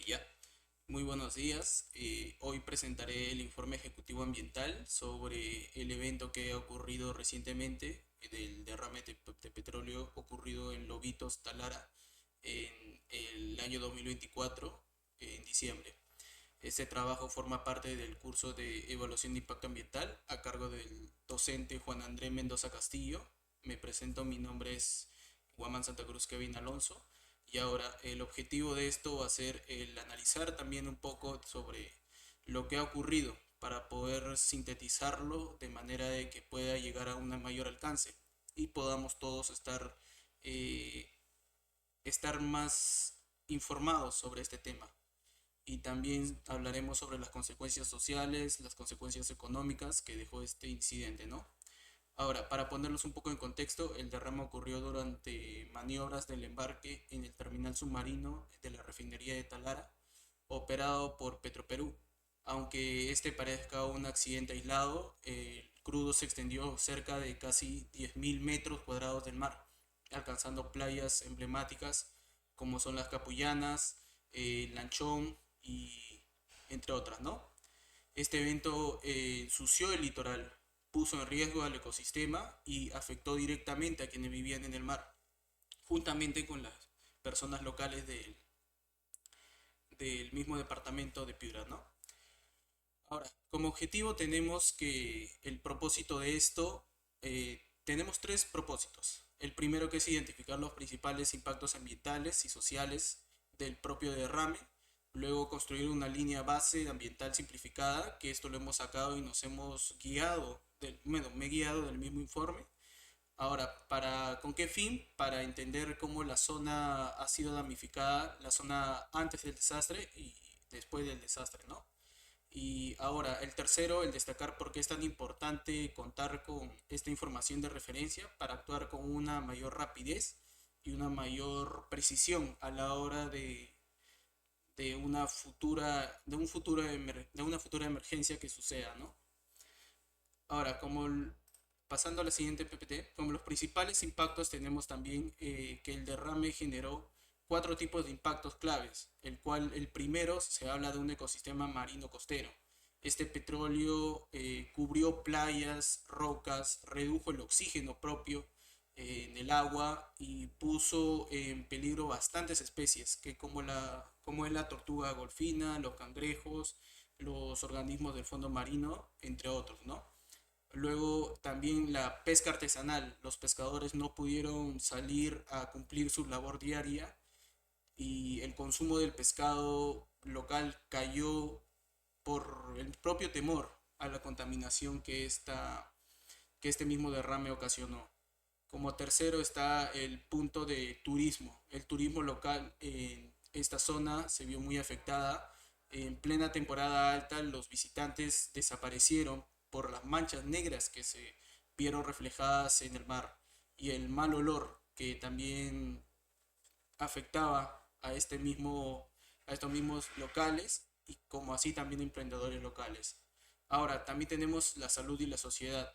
Ya, muy buenos días. Hoy presentaré el informe ejecutivo ambiental sobre el evento que ha ocurrido recientemente del derrame de petróleo ocurrido en Lobitos, Talara, en el año 2024, en diciembre. Este trabajo forma parte del curso de evaluación de impacto ambiental a cargo del docente Juan Andrés Mendoza Castillo. Me presento, mi nombre es Guamán Santa Cruz Kevin Alonso. Y ahora el objetivo de esto va a ser el analizar también un poco sobre lo que ha ocurrido para poder sintetizarlo de manera de que pueda llegar a un mayor alcance y podamos todos eh, estar más informados sobre este tema. Y también hablaremos sobre las consecuencias sociales, las consecuencias económicas que dejó este incidente, ¿no? Ahora, para ponerlos un poco en contexto, el derrame ocurrió durante maniobras del embarque en el terminal submarino de la refinería de Talara, operado por Petroperú. Aunque este parezca un accidente aislado, el crudo se extendió cerca de casi 10.000 metros cuadrados del mar, alcanzando playas emblemáticas como son las Capullanas, Lanchón y entre otras, ¿no? Este evento ensució el litoral, puso en riesgo al ecosistema y afectó directamente a quienes vivían en el mar, juntamente con las personas locales del mismo departamento de Piura, ¿no? Ahora, como objetivo tenemos que el propósito de esto, tenemos tres propósitos. El primero que es identificar los principales impactos ambientales y sociales del propio derrame. Luego construir una línea base ambiental simplificada, que esto lo hemos sacado y nos hemos guiado, bueno, me he guiado del mismo informe. Ahora, ¿con qué fin? Para entender cómo la zona ha sido damnificada, la zona antes del desastre y después del desastre, ¿no? Y ahora, el tercero, el destacar por qué es tan importante contar con esta información de referencia para actuar con una mayor rapidez y una mayor precisión a la hora de una futura emergencia que suceda, ¿no? Ahora, pasando a la siguiente PPT, como los principales impactos tenemos también que el derrame generó cuatro tipos de impactos claves, el cual el primero se habla de un ecosistema marino costero. Este petróleo cubrió playas, rocas, redujo el oxígeno propio en el agua y puso en peligro bastantes especies, como es la tortuga golfina, los cangrejos, los organismos del fondo marino, entre otros, ¿no? Luego también la pesca artesanal. Los pescadores no pudieron salir a cumplir su labor diaria y el consumo del pescado local cayó por el propio temor a la contaminación que este mismo derrame ocasionó. Como tercero está el punto de turismo. El turismo local en esta zona se vio muy afectada. En plena temporada alta los visitantes desaparecieron por las manchas negras que se vieron reflejadas en el mar y el mal olor que también afectaba a estos mismos locales y como así también emprendedores locales. Ahora, también tenemos la salud y la sociedad.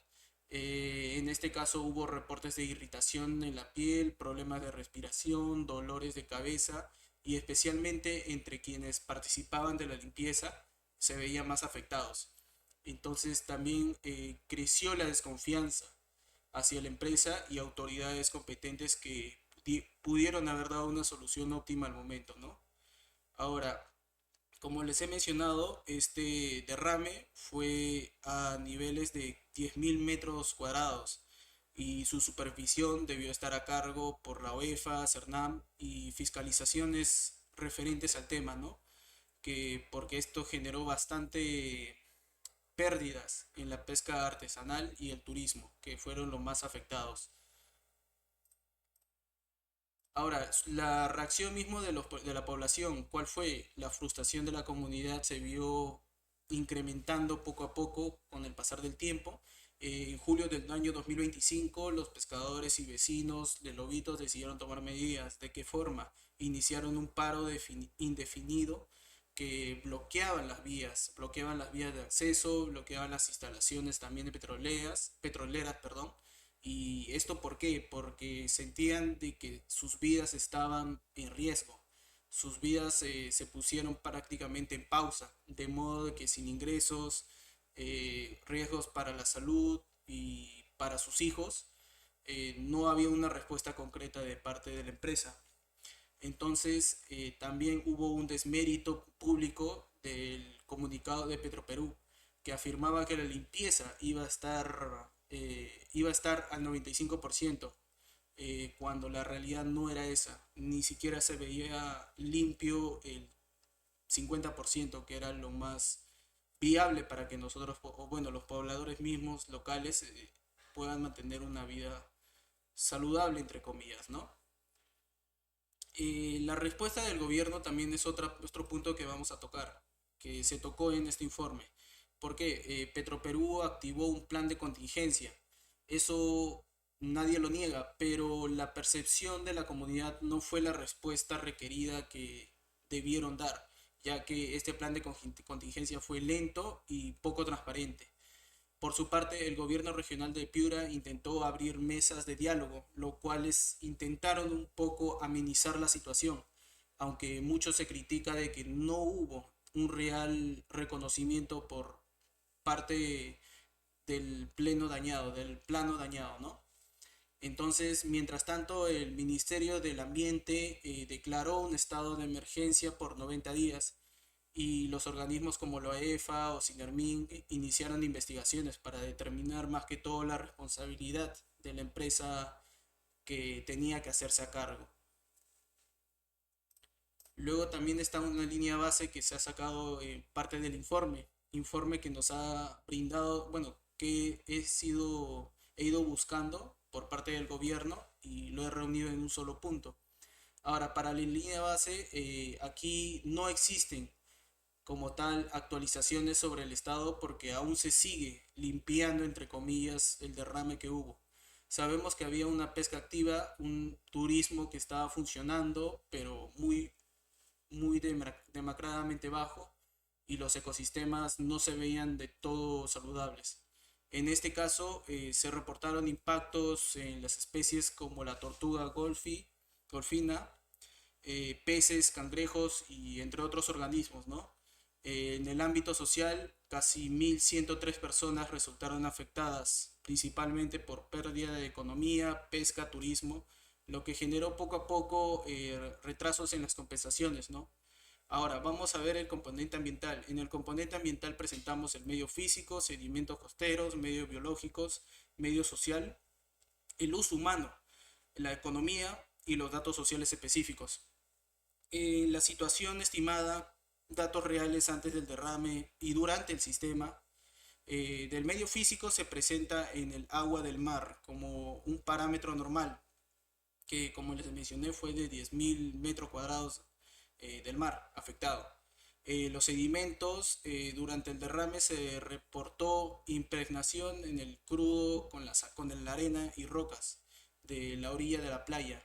En este caso hubo reportes de irritación en la piel, problemas de respiración, dolores de cabeza y especialmente entre quienes participaban de la limpieza se veían más afectados. Entonces también creció la desconfianza hacia la empresa y autoridades competentes que pudieron haber dado una solución óptima al momento, ¿no? Ahora, como les he mencionado, este derrame fue a niveles de 10.000 metros cuadrados y su supervisión debió estar a cargo por la UEFA, CERNAM y fiscalizaciones referentes al tema, ¿no? Porque esto generó bastante pérdidas en la pesca artesanal y el turismo, que fueron los más afectados. Ahora, la reacción mismo de la población, ¿cuál fue? La frustración de la comunidad se vio incrementando poco a poco con el pasar del tiempo. En julio del año 2025, los pescadores y vecinos de Lobitos decidieron tomar medidas. ¿De qué forma? Iniciaron un paro indefinido que bloqueaban las vías de acceso, bloqueaban las instalaciones también de petroleras, perdón. ¿Y esto por qué? Porque sentían de que sus vidas estaban en riesgo. sus vidas se pusieron prácticamente en pausa, de modo de que sin ingresos, riesgos para la salud y para sus hijos, no había una respuesta concreta de parte de la empresa. Entonces, también hubo un desmérito público del comunicado de Petroperú, que afirmaba que la limpieza iba a estar al 95%, cuando la realidad no era esa. Ni siquiera se veía limpio el 50%, que era lo más viable para que nosotros, o bueno, los pobladores mismos locales, puedan mantener una vida saludable, entre comillas, ¿no? La respuesta del gobierno también es otro punto que vamos a tocar, que se tocó en este informe. Porque Petroperú activó un plan de contingencia. Eso nadie lo niega, pero la percepción de la comunidad no fue la respuesta requerida que debieron dar, ya que este plan de contingencia fue lento y poco transparente. Por su parte, el gobierno regional de Piura intentó abrir mesas de diálogo, lo cuales intentaron un poco amenizar la situación, aunque mucho se critica de que no hubo un real reconocimiento por parte del plano dañado, ¿no? Entonces, mientras tanto, el Ministerio del Ambiente declaró un estado de emergencia por 90 días y los organismos como la EFA o Sinermin iniciaron investigaciones para determinar más que todo la responsabilidad de la empresa que tenía que hacerse a cargo. Luego también está una línea base que se ha sacado parte del informe que nos ha brindado, bueno, que he ido buscando por parte del gobierno y lo he reunido en un solo punto. Ahora, para la línea base, aquí no existen como tal actualizaciones sobre el estado porque aún se sigue limpiando, entre comillas, el derrame que hubo. Sabemos que había una pesca activa, un turismo que estaba funcionando, pero muy demacradamente bajo y los ecosistemas no se veían de todo saludables. En este caso se reportaron impactos en las especies como la tortuga golfina, peces, cangrejos y entre otros organismos, ¿no? En el ámbito social, casi 1.103 personas resultaron afectadas, principalmente por pérdida de economía, pesca, turismo, lo que generó poco a poco retrasos en las compensaciones, ¿no? Ahora, vamos a ver el componente ambiental. En el componente ambiental presentamos el medio físico, sedimentos costeros, medios biológicos, medio social, el uso humano, la economía y los datos sociales específicos. La situación estimada, datos reales antes del derrame y durante el sistema del medio físico se presenta en el agua del mar como un parámetro normal, que como les mencioné fue de 10.000 metros cuadrados del mar afectado. Los sedimentos durante el derrame se reportó impregnación en el crudo con la arena y rocas de la orilla de la playa.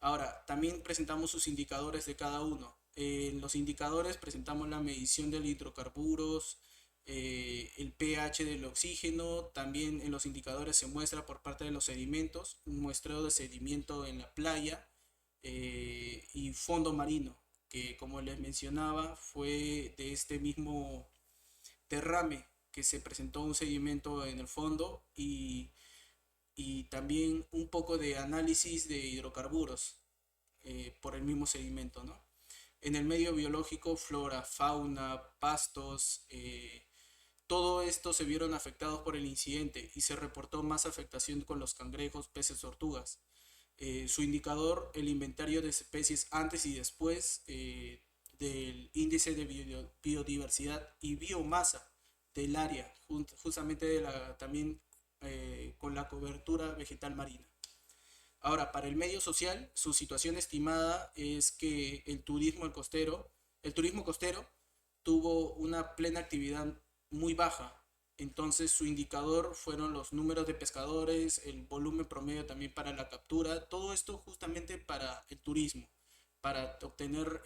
Ahora, también presentamos sus indicadores de cada uno. En los indicadores presentamos la medición de hidrocarburos, el pH del oxígeno. También en los indicadores se muestra por parte de los sedimentos, un muestreo de sedimento en la playa y fondo marino, que como les mencionaba fue de este mismo derrame que se presentó un sedimento en el fondo y también un poco de análisis de hidrocarburos por el mismo sedimento, ¿no? En el medio biológico, flora, fauna, pastos, todo esto se vieron afectados por el incidente y se reportó más afectación con los cangrejos, peces, tortugas. Su indicador, el inventario de especies antes y después del índice de biodiversidad y biomasa del área, justamente también con la cobertura vegetal marina. Ahora, para el medio social, su situación estimada es que el turismo costero tuvo una plena actividad muy baja. Entonces su indicador fueron los números de pescadores, el volumen promedio también para la captura, todo esto justamente para el turismo, para obtener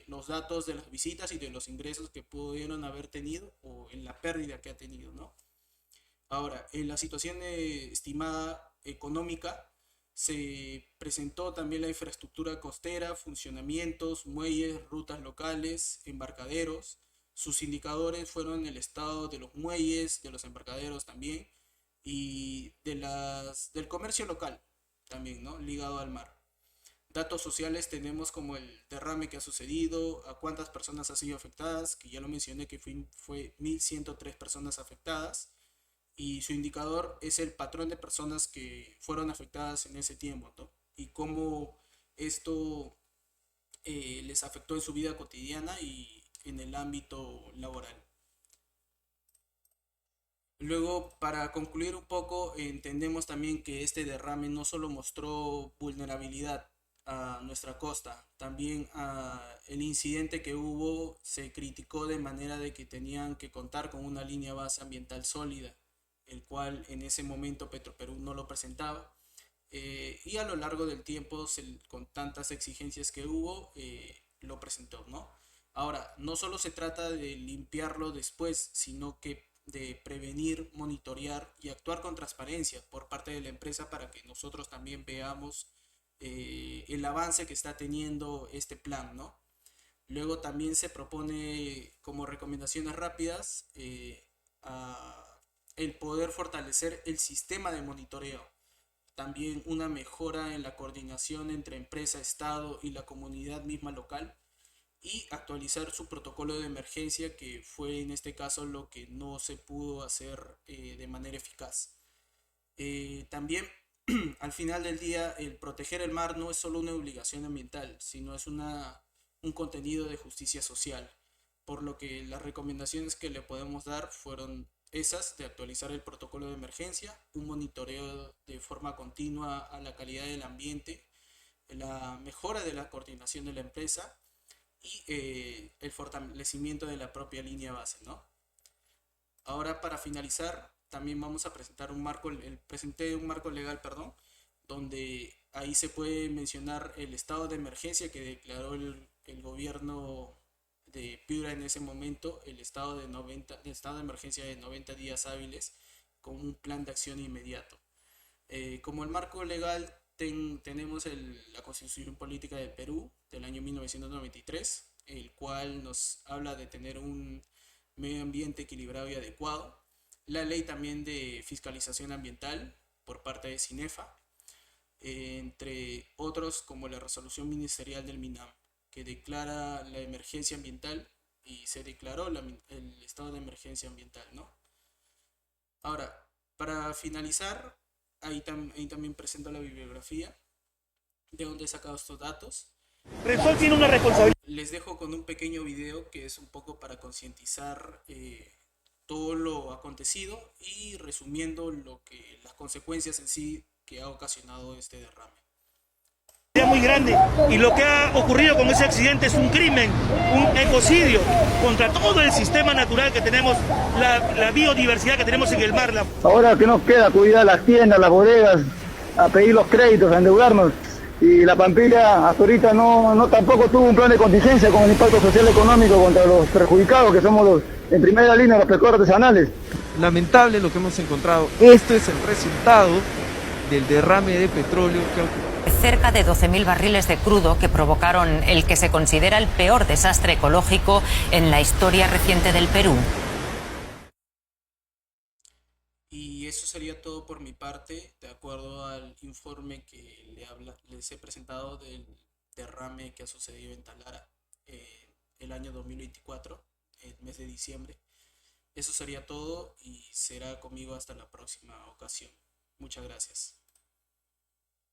los datos de las visitas y de los ingresos que pudieron haber tenido o en la pérdida que ha tenido, ¿no? Ahora, en la situación estimada económica, Se presentó también la infraestructura costera, funcionamientos, muelles, rutas locales, embarcaderos. Sus indicadores fueron el estado de los muelles, de los embarcaderos también, y del comercio local también, ¿no? Ligado al mar. Datos sociales tenemos como el derrame que ha sucedido, a cuántas personas han sido afectadas, que ya lo mencioné que fue 1.103 personas afectadas, y su indicador es el patrón de personas que fueron afectadas en ese tiempo, ¿no? Y cómo esto les afectó en su vida cotidiana y en el ámbito laboral. Luego, para concluir un poco, entendemos también que este derrame no solo mostró vulnerabilidad a nuestra costa, también el incidente que hubo se criticó de manera de que tenían que contar con una línea base ambiental sólida, el cual en ese momento Petroperú no lo presentaba. Y a lo largo del tiempo, con tantas exigencias que hubo, lo presentó, ¿no? Ahora, no solo se trata de limpiarlo después, sino que de prevenir, monitorear y actuar con transparencia por parte de la empresa para que nosotros también veamos el avance que está teniendo este plan, ¿no? Luego también se propone como recomendaciones rápidas el poder fortalecer el sistema de monitoreo, también una mejora en la coordinación entre empresa, Estado y la comunidad misma local, y actualizar su protocolo de emergencia, que fue en este caso lo que no se pudo hacer de manera eficaz. También al final del día, el proteger el mar no es solo una obligación ambiental, sino es un contenido de justicia social, por lo que las recomendaciones que le podemos dar fueron esas: de actualizar el protocolo de emergencia, un monitoreo de forma continua a la calidad del ambiente, la mejora de la coordinación de la empresa y el fortalecimiento de la propia línea base, ¿no? Ahora, para finalizar, también vamos a presentar presenté un marco legal, perdón, donde ahí se puede mencionar el estado de emergencia que declaró el gobierno de Piura en ese momento, el estado de emergencia de 90 días hábiles, con un plan de acción inmediato. Como el marco legal tenemos la Constitución Política de Perú del año 1993, el cual nos habla de tener un medio ambiente equilibrado y adecuado. La ley también de fiscalización ambiental por parte de CINEFA, entre otros como la resolución ministerial del MINAM, que declara la emergencia ambiental y se declaró el estado de emergencia ambiental, ¿no? Ahora, para finalizar, ahí también presento la bibliografía de donde he sacado estos datos. Repsol tiene una responsabilidad. Les dejo con un pequeño video que es un poco para concientizar todo lo acontecido y resumiendo las consecuencias en sí que ha ocasionado este derrame. Muy grande, y lo que ha ocurrido con ese accidente es un crimen, un ecocidio contra todo el sistema natural que tenemos, la biodiversidad que tenemos en el mar. Ahora que nos queda cuidar las tiendas, las bodegas, a pedir los créditos, a endeudarnos, y la Pampilla hasta ahorita no tampoco tuvo un plan de contingencia con el impacto social y económico contra los perjudicados, que somos los en primera línea, los pescadores artesanales. Lamentable lo que hemos encontrado. Esto es el resultado del derrame de petróleo que ha ocurrido. Cerca de 12.000 barriles de crudo que provocaron el que se considera el peor desastre ecológico en la historia reciente del Perú. Y eso sería todo por mi parte, de acuerdo al informe que les he presentado del derrame que ha sucedido en Talara el año 2024, el mes de diciembre. Eso sería todo y será conmigo hasta la próxima ocasión. Muchas gracias.